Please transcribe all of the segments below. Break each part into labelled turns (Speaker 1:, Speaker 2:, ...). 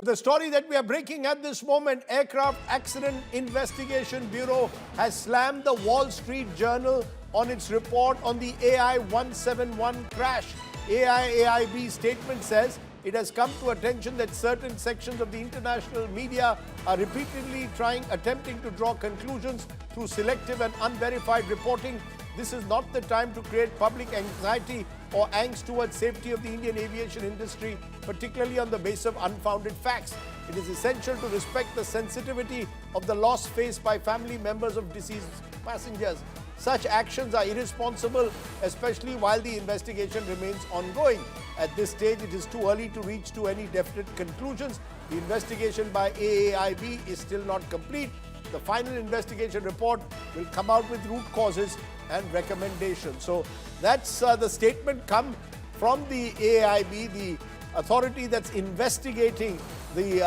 Speaker 1: The story that we are breaking at this moment, Aircraft Accident Investigation Bureau has slammed the Wall Street Journal on its report on the AI-171 crash. AIIB statement says it has come to attention that certain sections of the international media are repeatedly attempting to draw conclusions through selective and unverified reporting. This is not the time to create public anxiety or angst towards safety of the Indian aviation industry, particularly on the basis of unfounded facts. It is essential to respect the sensitivity of the loss faced by family members of deceased passengers. Such actions are irresponsible, especially while the investigation remains ongoing. At this stage, it is too early to reach to any definite conclusions. The investigation by AIIB is still not complete. The final investigation report will come out with root causes and recommendations. So that's the statement come from the AIIB, the authority that's investigating the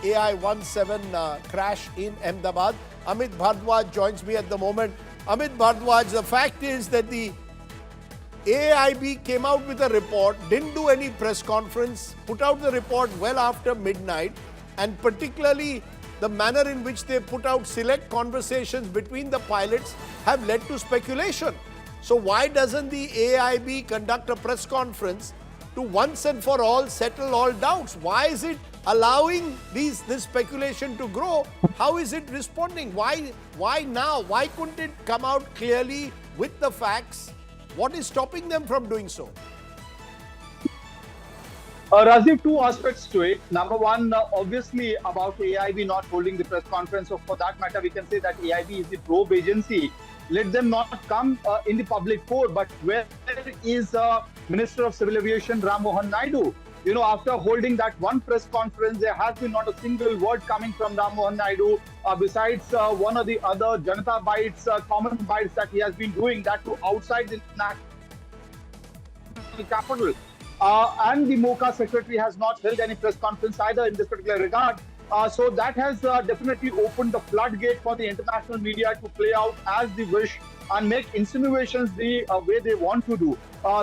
Speaker 1: AI-17 crash in Ahmedabad. Amit Bhardwaj joins me at the moment. Amit Bhardwaj, the fact is that the AIIB came out with a report, didn't do any press conference, put out the report well after midnight, and particularly the manner in which they put out select conversations between the pilots have led to speculation. So why doesn't the AIIB conduct a press conference to once and for all settle all doubts? Why is it allowing this speculation to grow? How is it responding? Why now? Why couldn't it come out clearly with the facts? What is stopping them from doing so?
Speaker 2: Rajiv, two aspects to it. Number one, obviously about AIIB not holding the press conference. So for that matter, we can say that AIIB is the probe agency. Let them not come in the public fore. But where is Minister of Civil Aviation Mohan Naidu? You know, after holding that one press conference, there has been not a single word coming from Mohan Naidu besides one or the other Janata bites, common bites that he has been doing, that to outside the national capital. And the MOCA secretary has not held any press conference either in this particular regard. So that has definitely opened the floodgate for the international media to play out as they wish and make insinuations the way they want to do.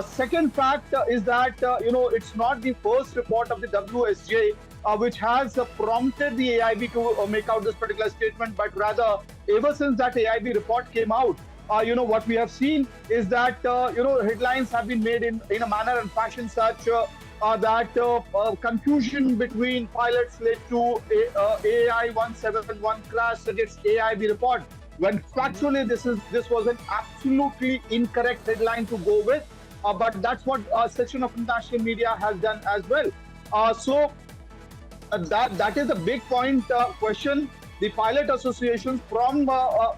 Speaker 2: Second fact is that, you know, it's not the first report of the WSJ which has prompted the AIIB to make out this particular statement, but rather ever since that AIIB report came out, you know, what we have seen is that, you know, headlines have been made in a manner and fashion such that confusion between pilots led to AI-171 crash against AIIB report. When factually this was an absolutely incorrect headline to go with, but that's what a section of international media has done as well. So that is a big point question. The pilot associations from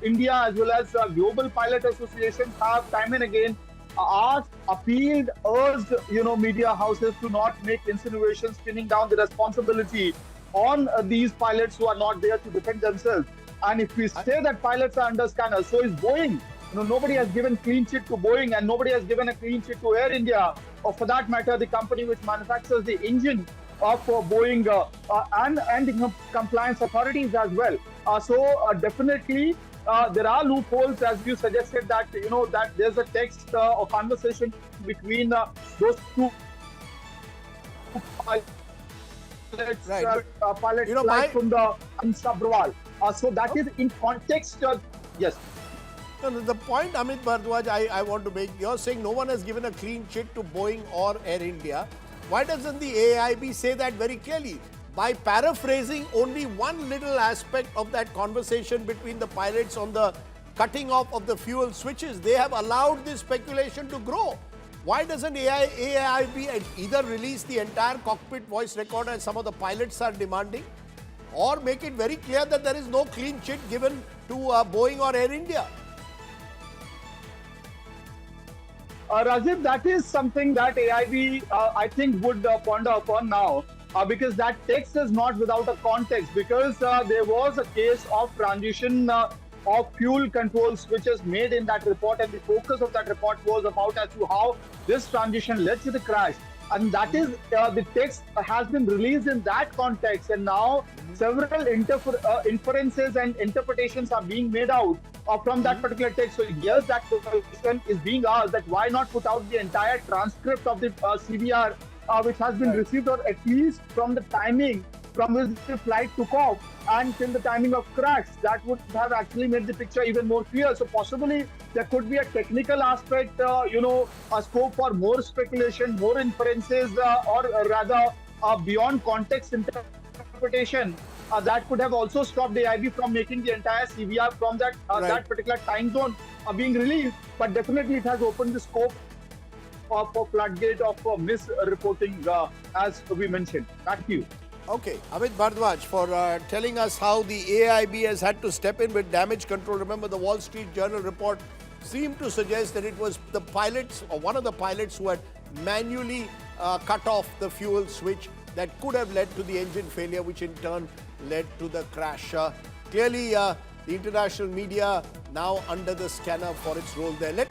Speaker 2: India as well as global pilot associations have time and again asked, appealed, urged, you know, media houses to not make insinuations pinning down the responsibility on these pilots who are not there to defend themselves. And if we say that pilots are under scanner, so is Boeing. You know, nobody has given clean chit to Boeing and nobody has given a clean chit to Air India, or for that matter, the company which manufactures the engine of Boeing and the compliance authorities as well. So definitely there are loopholes, as you suggested, that, you know, that there's a text or conversation between those two pilots,
Speaker 1: right.
Speaker 2: Pilots,
Speaker 1: you know,
Speaker 2: from the Sabrawal. So that is in context. Yes.
Speaker 1: No, the point, Amit Bhardwaj, I want to make, you're saying no one has given a clean chit to Boeing or Air India. Why doesn't the AIIB say that very clearly? By paraphrasing only one little aspect of that conversation between the pilots on the cutting off of the fuel switches, they have allowed this speculation to grow. Why doesn't AIIB either release the entire cockpit voice recorder as some of the pilots are demanding, or make it very clear that there is no clean chit given to Boeing or Air India?
Speaker 2: Rajiv, that is something that AIIB, I think, would ponder upon now, because that text is not without a context, because there was a case of transition of fuel control switches made in that report, and the focus of that report was about as to how this transition led to the crash. And that is, the text has been released in that context, and now several inferences and interpretations are being made out from that particular text. So yes, that question is being asked, that why not put out the entire transcript of the CVR which has been received, or at least from the timing from which the flight took off and till the timing of crash. That would have actually made the picture even more clear. So possibly there could be a technical aspect, a scope for more speculation, more inferences, or rather beyond context interpretation. That could have also stopped the AIIB from making the entire CVR from that that particular time zone being released. But definitely it has opened the scope of a floodgate of misreporting, as we mentioned. Back to you.
Speaker 1: Okay, Amit Bhardwaj, for telling us how the AIIB has had to step in with damage control. Remember, the Wall Street Journal report seemed to suggest that it was the pilots, or one of the pilots, who had manually cut off the fuel switch that could have led to the engine failure, which in turn led to the crash. Clearly, the international media now under the scanner for its role there.